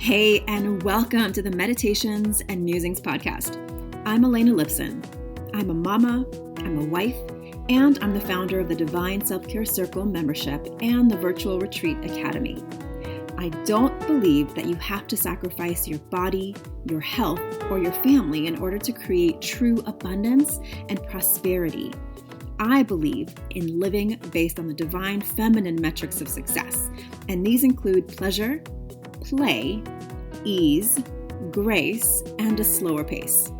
Hey, and welcome to the Meditations and Musings podcast. I'm Elena Lipson. I'm a mama, I'm a wife, and I'm the founder of the Divine Self-Care Circle membership and the Virtual Retreat Academy. I don't believe that you have to sacrifice your body, your health, or your family in order to create true abundance and prosperity. I believe in living based on the divine feminine metrics of success, and these include pleasure, play, ease, grace, and a slower pace.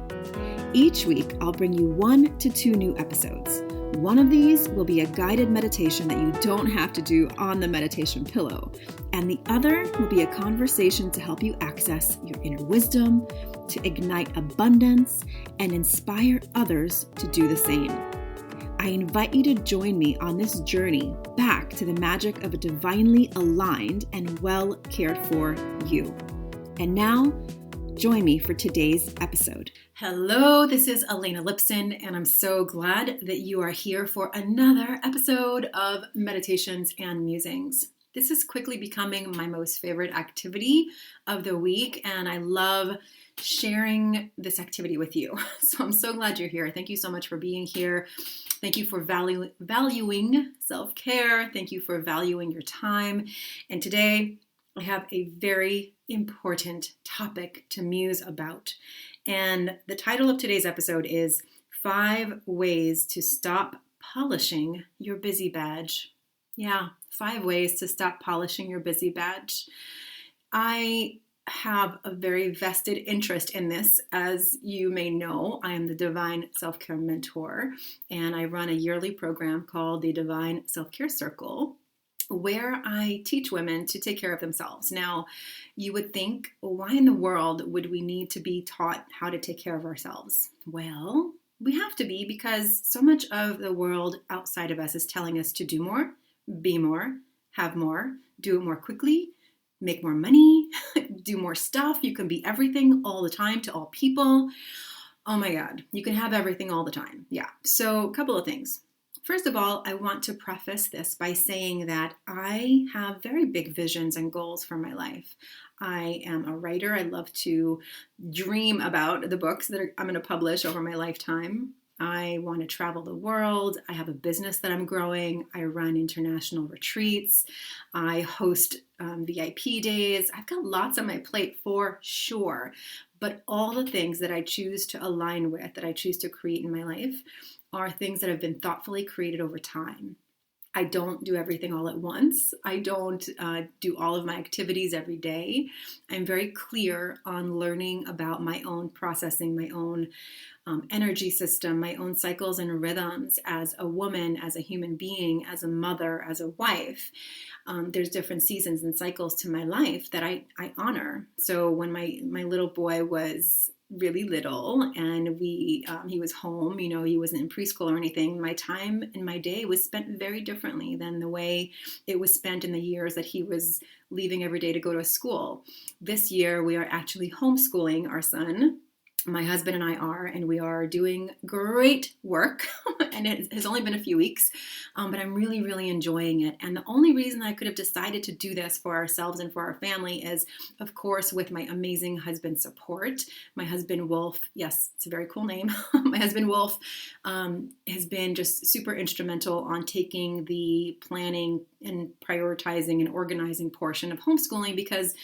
Each week, I'll bring you 1 to 2 new episodes. One of these will be a guided meditation that you don't have to do on the meditation pillow, and the other will be a conversation to help you access your inner wisdom, to ignite abundance, and inspire others to do the same. I invite you to join me on this journey back to the magic of a divinely aligned and well cared for you. And now, join me for today's episode. Hello, this is Elena Lipson, and I'm so glad that you are here for another episode of Meditations and Musings. This is quickly becoming my most favorite activity of the week, and I love sharing this activity with you. So I'm so glad you're here. Thank you so much for being here. Thank you for valuing self-care. Thank you for valuing your time. And today I have a very important topic to muse about. And the title of today's episode is 5 Ways to Stop Polishing Your Busy Badge. Yeah, 5 ways to stop polishing your busy badge. I have a very vested interest in this. As you may know, I am the Divine Self-Care Mentor, and I run a yearly program called the Divine Self-Care Circle, where I teach women to take care of themselves. Now, you would think, why in the world would we need to be taught how to take care of ourselves? Well, we have to be, because so much of the world outside of us is telling us to do more, be more, have more, do it more quickly, make more money, do more stuff. You can be everything all the time to all people. Oh my God, you can have everything all the time. Yeah. So a couple of things. First of all, I want to preface this by saying that I have very big visions and goals for my life. I am a writer. I love to dream about the books that I'm going to publish over my lifetime. I want to travel the world. I have a business that I'm growing. I run international retreats. I host VIP days. I've got lots on my plate for sure. But all the things that I choose to align with, that I choose to create in my life, are things that have been thoughtfully created over time. I don't do everything all at once. I don't do all of my activities every day. I'm very clear on learning about my own processing, my own energy system, my own cycles and rhythms as a woman, as a human being, as a mother, as a wife. There's different seasons and cycles to my life that I honor. So when my little boy was really little and he was home, he wasn't in preschool or anything, my time in my day was spent very differently than the way it was spent in the years that he was leaving every day to go to school. This year we are actually homeschooling our son. My husband and I are, and we are doing great work, and it has only been a few weeks, but I'm really, really enjoying it. And the only reason I could have decided to do this for ourselves and for our family is, of course, with my amazing husband's support. My husband, Wolf, yes, it's a very cool name. My husband, Wolf, has been just super instrumental on taking the planning and prioritizing and organizing portion of homeschooling, because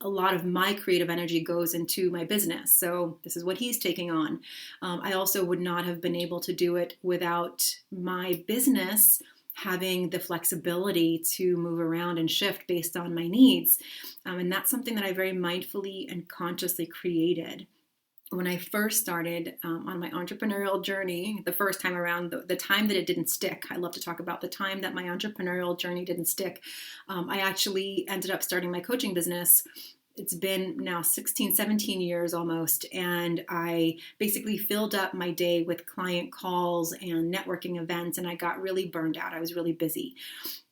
a lot of my creative energy goes into my business. So this is what he's taking on. I also would not have been able to do it without my business having the flexibility to move around and shift based on my needs. And that's something that I very mindfully and consciously created. When I first started on my entrepreneurial journey, the first time around, the time that it didn't stick, I love to talk about the time that my entrepreneurial journey didn't stick. I actually ended up starting my coaching business. It's been now 16, 17 years almost, and I basically filled up my day with client calls and networking events, and I got really burned out. I was really busy.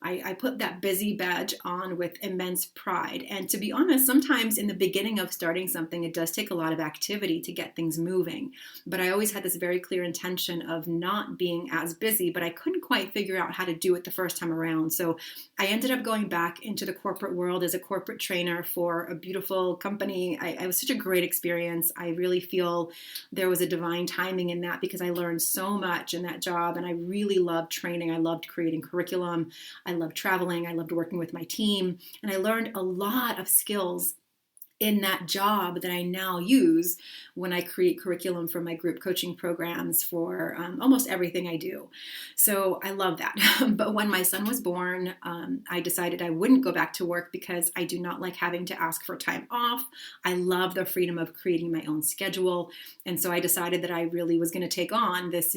I put that busy badge on with immense pride. And to be honest, sometimes in the beginning of starting something, it does take a lot of activity to get things moving. But I always had this very clear intention of not being as busy, but I couldn't quite figure out how to do it the first time around. So I ended up going back into the corporate world as a corporate trainer for a beautiful company. It was such a great experience. I really feel there was a divine timing in that because I learned so much in that job, and I really loved training. I loved creating curriculum. I loved traveling. I loved working with my team, and I learned a lot of skills in that job that I now use when I create curriculum for my group coaching programs for almost everything I do. So I love that. But when my son was born, I decided I wouldn't go back to work because I do not like having to ask for time off. I love the freedom of creating my own schedule. And so I decided that I really was going to take on this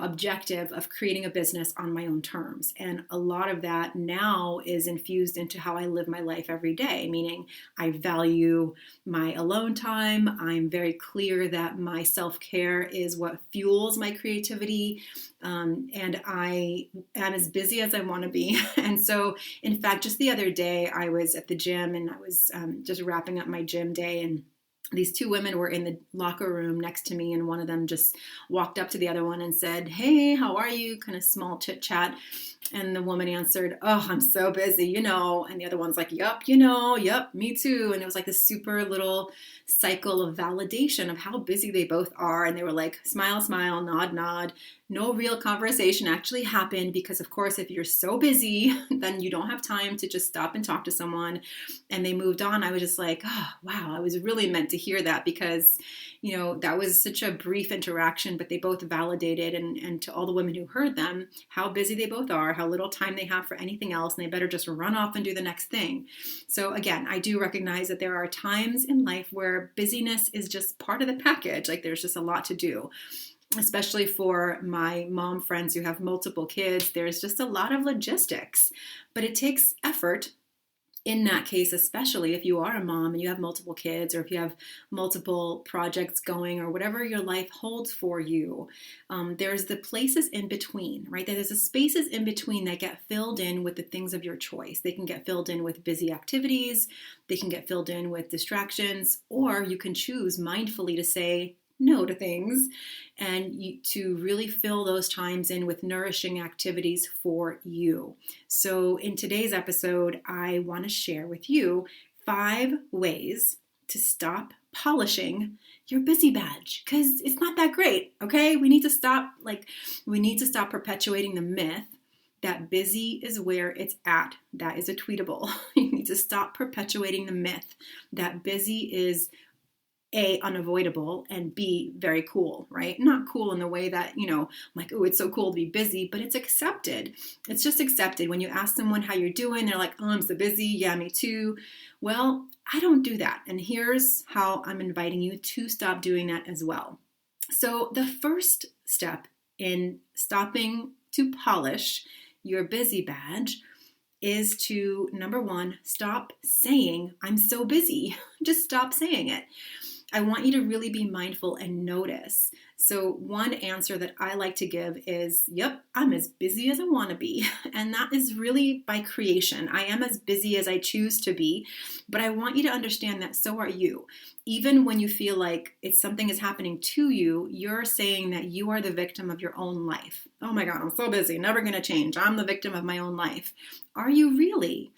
objective of creating a business on my own terms. And a lot of that now is infused into how I live my life every day, meaning I value my alone time. I'm very clear that my self-care is what fuels my creativity. And I am as busy as I want to be. And so, in fact, just the other day, I was at the gym and I was just wrapping up my gym day, and these two women were in the locker room next to me, and one of them just walked up to the other one and said, "Hey, how are you?" Kind of small chit chat. And the woman answered, "Oh, I'm so busy, And the other one's like, "Yup, yep, me too." And it was like this super little cycle of validation of how busy they both are. And they were like, smile, smile, nod, nod. No real conversation actually happened because, of course, if you're so busy, then you don't have time to just stop and talk to someone. And they moved on. I was just like, oh, wow, I was really meant to hear that because, that was such a brief interaction, but they both validated and to all the women who heard them, how busy they both are, how little time they have for anything else, and they better just run off and do the next thing. So again, I do recognize that there are times in life where busyness is just part of the package. Like there's just a lot to do. Especially for my mom friends who have multiple kids, there's just a lot of logistics, but it takes effort in that case, especially if you are a mom and you have multiple kids or if you have multiple projects going or whatever your life holds for you. There's the places in between, right? There's the spaces in between that get filled in with the things of your choice. They can get filled in with busy activities. They can get filled in with distractions, or you can choose mindfully to say no to things and to really fill those times in with nourishing activities for you. So in today's episode, I want to share with you 5 ways to stop polishing your busy badge because it's not that great. Okay. We need to stop perpetuating the myth that busy is where it's at. That is a tweetable. You need to stop perpetuating the myth that busy is A, unavoidable, and B, very cool, right? Not cool in the way that, like, oh, it's so cool to be busy, but it's accepted. It's just accepted. When you ask someone how you're doing, they're like, oh, I'm so busy. Yeah, me too. Well, I don't do that. And here's how I'm inviting you to stop doing that as well. So the first step in stopping to polish your busy badge is to, number 1, stop saying, I'm so busy. Just stop saying it. I want you to really be mindful and notice. So one answer that I like to give is, yep, I'm as busy as I want to be. And that is really by creation. I am as busy as I choose to be, but I want you to understand that so are you. Even when you feel like something is happening to you, you're saying that you are the victim of your own life. Oh my God, I'm so busy, never going to change. I'm the victim of my own life. Are you really?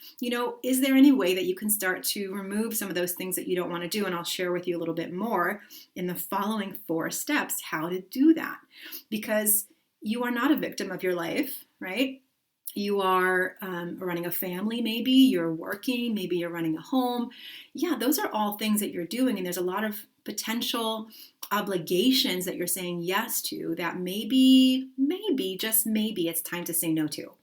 Is there any way that you can start to remove some of those things that you don't want to do? And I'll share with you a little bit more in the following 4 steps how to do that. Because you are not a victim of your life, right? You are running a family, maybe you're working, maybe you're running a home. Yeah, those are all things that you're doing. And there's a lot of potential obligations that you're saying yes to that maybe, just maybe it's time to say no to.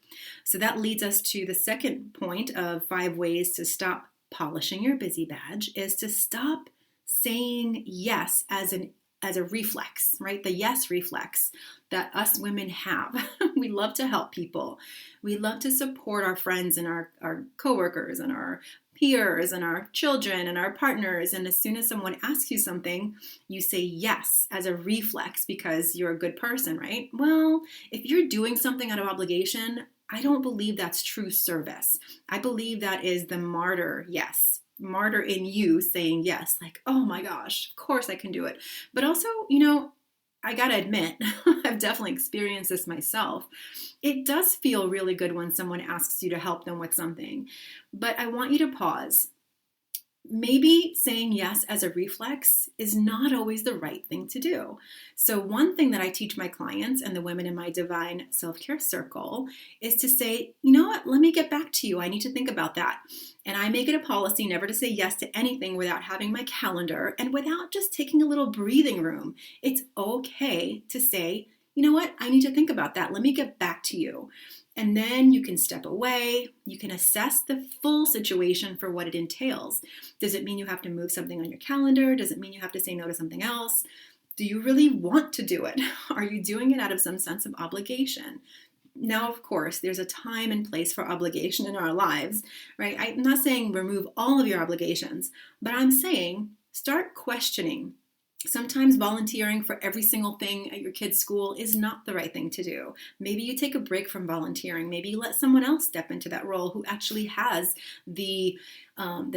So that leads us to the second point of 5 ways to stop polishing your busy badge is to stop saying yes as a reflex, right? The yes reflex that us women have. We love to help people. We love to support our friends and our coworkers and our peers and our children and our partners. And as soon as someone asks you something, you say yes as a reflex because you're a good person, right? Well, if you're doing something out of obligation, I don't believe that's true service. I believe that is the martyr in you saying yes, like, oh my gosh, of course I can do it. But also, I gotta admit, I've definitely experienced this myself. It does feel really good when someone asks you to help them with something, but I want you to pause. Maybe saying yes as a reflex is not always the right thing to do. So one thing that I teach my clients and the women in my divine self-care circle is to say, you know what, let me get back to you. I need to think about that. And I make it a policy never to say yes to anything without having my calendar and without just taking a little breathing room. It's okay to say, you know what, I need to think about that. Let me get back to you. And then you can step away. You can assess the full situation for what it entails. Does it mean you have to move something on your calendar? Does it mean you have to say no to something else? Do you really want to do it? Are you doing it out of some sense of obligation? Now, of course, there's a time and place for obligation in our lives, right? I'm not saying remove all of your obligations, but I'm saying start questioning. Sometimes volunteering for every single thing at your kid's school is not the right thing to do. Maybe you take a break from volunteering. Maybe you let someone else step into that role who actually has the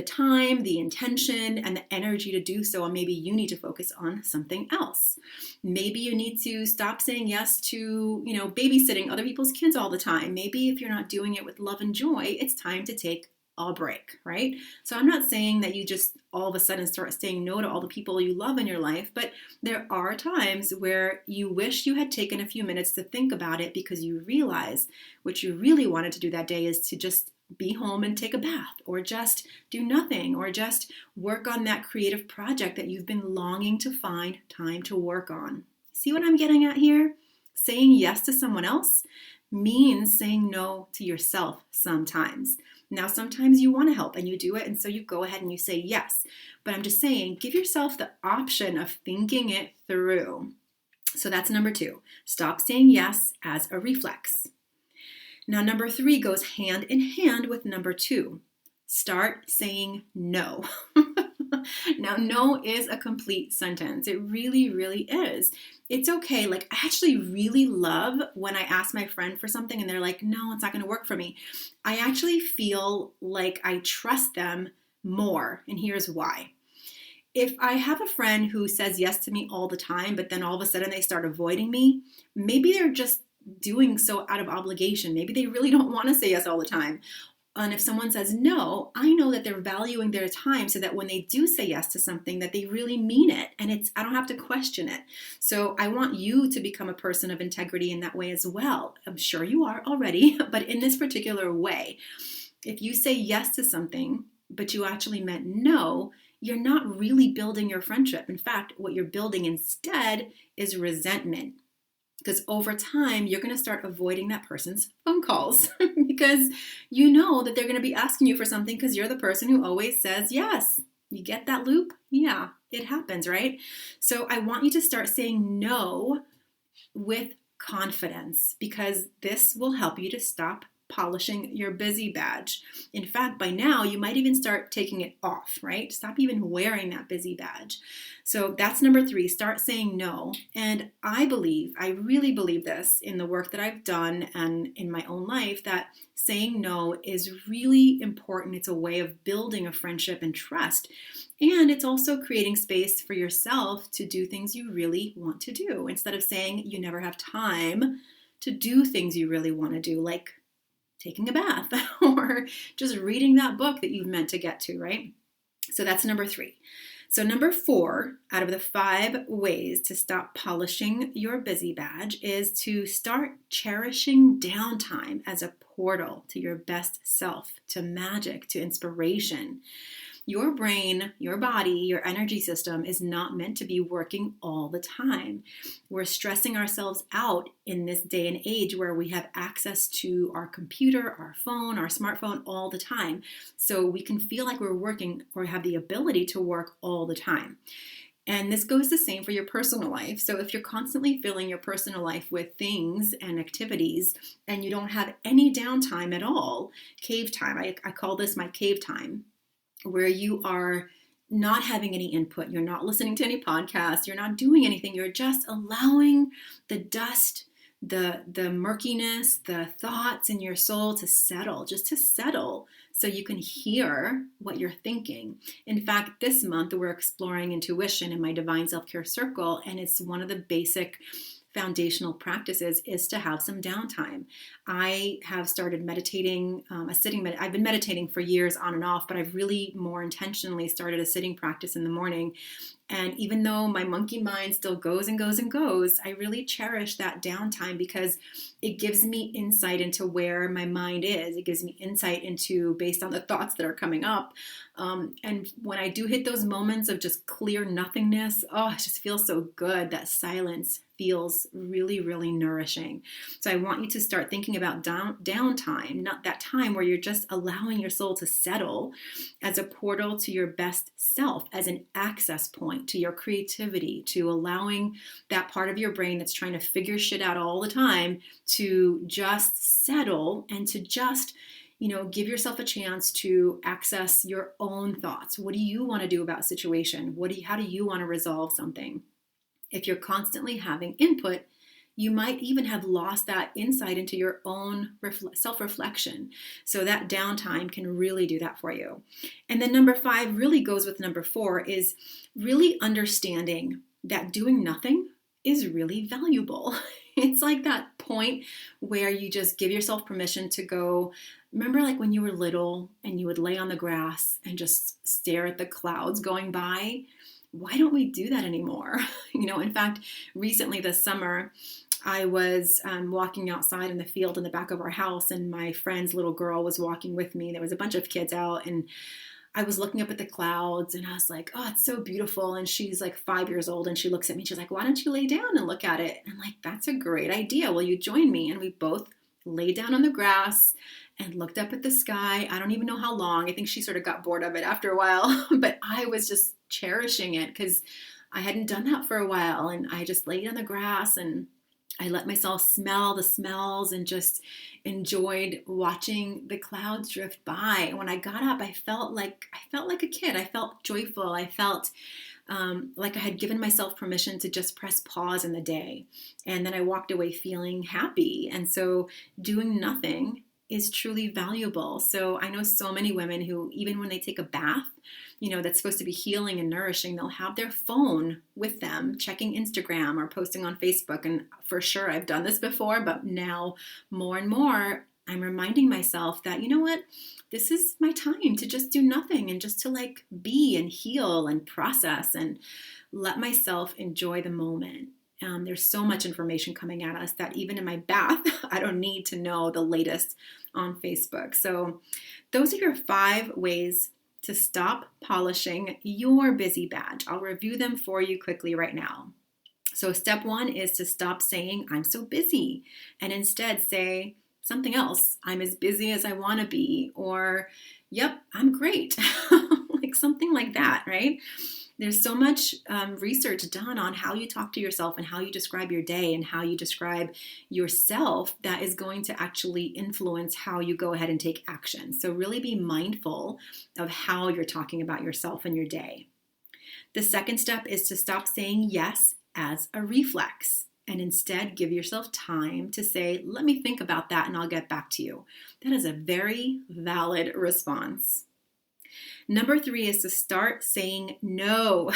time, the intention, and the energy to do so. And maybe you need to focus on something else. Maybe you need to stop saying yes to, babysitting other people's kids all the time. Maybe if you're not doing it with love and joy, it's time to take a break, right? So I'm not saying that you just all of a sudden start saying no to all the people you love in your life, but there are times where you wish you had taken a few minutes to think about it because you realize what you really wanted to do that day is to just be home and take a bath, or just do nothing, or just work on that creative project that you've been longing to find time to work on. See what I'm getting at here? Saying yes to someone else means saying no to yourself sometimes. Now, sometimes you want to help and you do it, and so you go ahead and you say yes. But I'm just saying, give yourself the option of thinking it through. So that's number 2. Stop saying yes as a reflex. Now, number 3 goes hand in hand with number 2. Start saying no. Now, no is a complete sentence. It really, really is. It's okay. Like, I actually really love when I ask my friend for something and they're like, no, it's not going to work for me. I actually feel like I trust them more. And here's why. If I have a friend who says yes to me all the time, but then all of a sudden they start avoiding me, maybe they're just doing so out of obligation. Maybe they really don't want to say yes all the time. And if someone says no, I know that they're valuing their time so that when they do say yes to something, that they really mean it. And I don't have to question it. So I want you to become a person of integrity in that way as well. I'm sure you are already, but in this particular way, if you say yes to something, but you actually meant no, you're not really building your friendship. In fact, what you're building instead is resentment. Because over time, you're going to start avoiding that person's phone calls because you know that they're going to be asking you for something because you're the person who always says yes. You get that loop? Yeah, it happens, right? So I want you to start saying no with confidence because this will help you to stop polishing your busy badge. In fact, by now, you might even start taking it off, right? Stop even wearing that busy badge. So that's number 3, start saying no. And I really believe this in the work that I've done and in my own life, that saying no is really important. It's a way of building a friendship and trust. And it's also creating space for yourself to do things you really want to do instead of saying you never have time to do things you really want to do, like taking a bath or just reading that book that you've meant to get to, right? So that's number 3. So number 4 out of the 5 ways to stop polishing your busy badge is to start cherishing downtime as a portal to your best self, to magic, to inspiration. Your brain, your body, your energy system is not meant to be working all the time. We're stressing ourselves out in this day and age where we have access to our computer, our phone, our smartphone all the time. So we can feel like we're working or have the ability to work all the time. And this goes the same for your personal life. So if you're constantly filling your personal life with things and activities and you don't have any downtime at all, cave time, I call this my cave time, where you are not having any input, you're not listening to any podcasts, you're not doing anything, you're just allowing the dust, the murkiness, the thoughts in your soul to settle, just to settle, so you can hear what you're thinking. In fact, this month we're exploring intuition in my Divine Self-Care Circle, and it's one of the basic foundational practices is to have some downtime. I have started meditating, I've been meditating for years on and off, but I've really more intentionally started a sitting practice in the morning. And even though my monkey mind still goes and goes and goes, I really cherish that downtime because it gives me insight into where my mind is. It gives me insight into, based on the thoughts that are coming up. And when I do hit those moments of just clear nothingness, it just feels so good. That silence feels really, really nourishing. So I want you to start thinking about downtime, not that time where you're just allowing your soul to settle, as a portal to your best self, as an access point to your creativity, to allowing that part of your brain that's trying to figure shit out all the time to just settle and to just, give yourself a chance to access your own thoughts. What do you want to do about a situation? How do you want to resolve something? If you're constantly having input, you might even have lost that insight into your own self-reflection. So that downtime can really do that for you. And then number 5 really goes with number 4, is really understanding that doing nothing is really valuable. It's like that point where you just give yourself permission to go. Remember, like when you were little and you would lay on the grass and just stare at the clouds going by? Why don't we do that anymore? In fact, recently this summer, I was walking outside in the field in the back of our house, and my friend's little girl was walking with me. There was a bunch of kids out, and I was looking up at the clouds, and I was like, oh, it's so beautiful. And she's like 5 years old, and she looks at me, and she's like, why don't you lay down and look at it? And I'm like, that's a great idea. Will you join me? And we both lay down on the grass and looked up at the sky. I don't even know how long. I think she sort of got bored of it after a while, but I was just cherishing it because I hadn't done that for a while. And I just laid on the grass and I let myself smell the smells and just enjoyed watching the clouds drift by. And when I got up, I felt like a kid. I felt joyful. I felt like I had given myself permission to just press pause in the day. And then I walked away feeling happy. And so doing nothing is truly valuable. So I know so many women who, even when they take a bath, that's supposed to be healing and nourishing, they'll have their phone with them, checking Instagram or posting on Facebook. And for sure, I've done this before, but now more and more, I'm reminding myself that, this is my time to just do nothing and just to be and heal and process and let myself enjoy the moment. There's so much information coming at us that even in my bath, I don't need to know the latest on Facebook. So those are your 5 ways to stop polishing your busy badge. I'll review them for you quickly right now. So step 1 is to stop saying, I'm so busy, and instead say something else. I'm as busy as I want to be, or, yep, I'm great. Something like that, right? There's so much research done on how you talk to yourself and how you describe your day and how you describe yourself that is going to actually influence how you go ahead and take action. So really be mindful of how you're talking about yourself and your day. The second step is to stop saying yes as a reflex and instead give yourself time to say, let me think about that and I'll get back to you. That is a very valid response. Number 3 is to start saying no.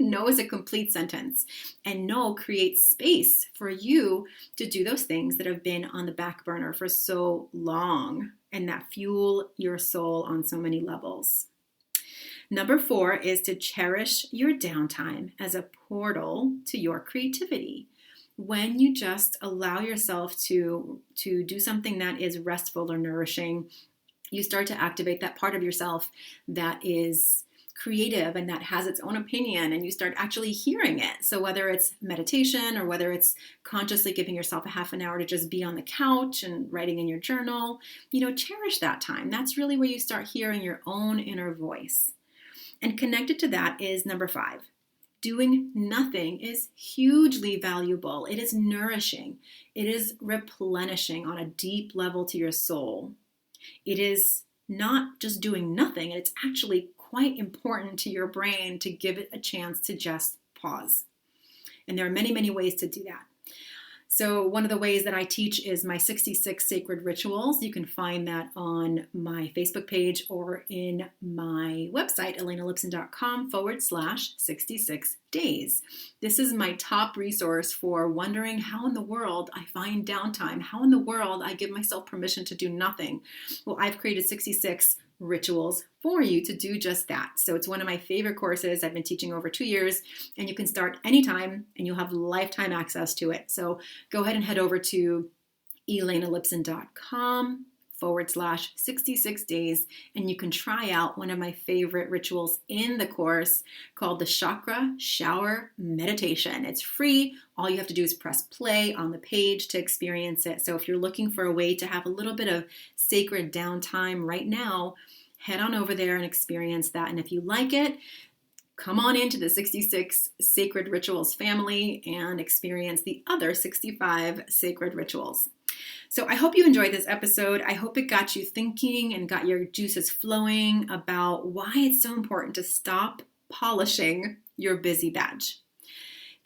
No is a complete sentence, and no creates space for you to do those things that have been on the back burner for so long and that fuel your soul on so many levels. Number 4 is to cherish your downtime as a portal to your creativity. When you just allow yourself to do something that is restful or nourishing, you start to activate that part of yourself that is creative and that has its own opinion, and you start actually hearing it. So whether it's meditation or whether it's consciously giving yourself a half an hour to just be on the couch and writing in your journal, cherish that time. That's really where you start hearing your own inner voice. And connected to that is number 5. Doing nothing is hugely valuable. It is nourishing. It is replenishing on a deep level to your soul. It is not just doing nothing. It's actually quite important to your brain to give it a chance to just pause. And there are many, many ways to do that. So one of the ways that I teach is my 66 sacred rituals. You can find that on my Facebook page or in my website, elenalipson.com/66 days. This is my top resource for wondering how in the world I find downtime, how in the world I give myself permission to do nothing. Well, I've created 66 rituals for you to do just that. So it's one of my favorite courses. I've been teaching over 2 years, and you can start anytime and you'll have lifetime access to it. So go ahead and head over to elenalipson.com/66 days, and you can try out one of my favorite rituals in the course called the Chakra Shower Meditation. It's free. All you have to do is press play on the page to experience it. So if you're looking for a way to have a little bit of sacred downtime right now, head on over there and experience that. And if you like it, come on into the 66 Sacred Rituals family and experience the other 65 sacred rituals. So I hope you enjoyed this episode. I hope it got you thinking and got your juices flowing about why it's so important to stop polishing your busy badge.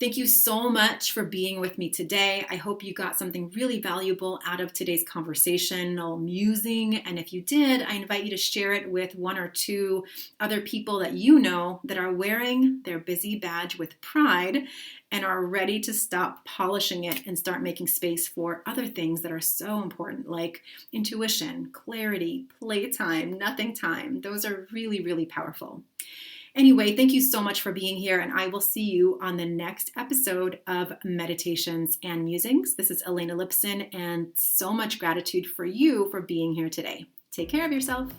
Thank you so much for being with me today. I hope you got something really valuable out of today's conversational musing. And if you did, I invite you to share it with 1 or 2 other people that you know that are wearing their busy badge with pride and are ready to stop polishing it and start making space for other things that are so important, like intuition, clarity, playtime, nothing time. Those are really, really powerful. Anyway, thank you so much for being here, and I will see you on the next episode of Meditations and Musings. This is Elena Lipson, and so much gratitude for you for being here today. Take care of yourself.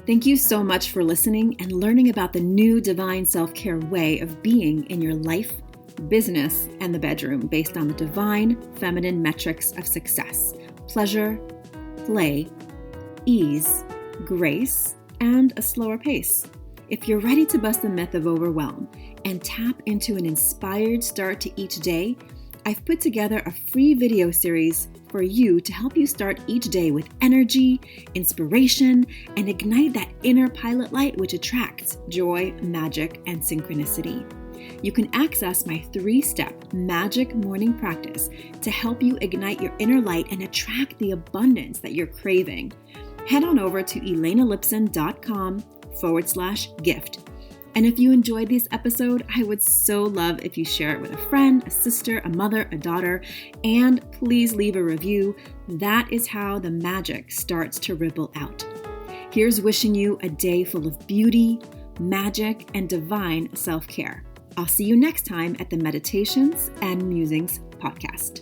Thank you so much for listening and learning about the new divine self-care way of being in your life, business, and the bedroom based on the divine feminine metrics of success: pleasure, play, ease, grace, and a slower pace. If you're ready to bust the myth of overwhelm and tap into an inspired start to each day, I've put together a free video series for you to help you start each day with energy, inspiration, and ignite that inner pilot light which attracts joy, magic, and synchronicity. You can access my 3-step magic morning practice to help you ignite your inner light and attract the abundance that you're craving. Head on over to elenalipson.com/gift. And if you enjoyed this episode, I would so love if you share it with a friend, a sister, a mother, a daughter, and please leave a review. That is how the magic starts to ripple out. Here's wishing you a day full of beauty, magic, and divine self-care. I'll see you next time at the Meditations and Musings podcast.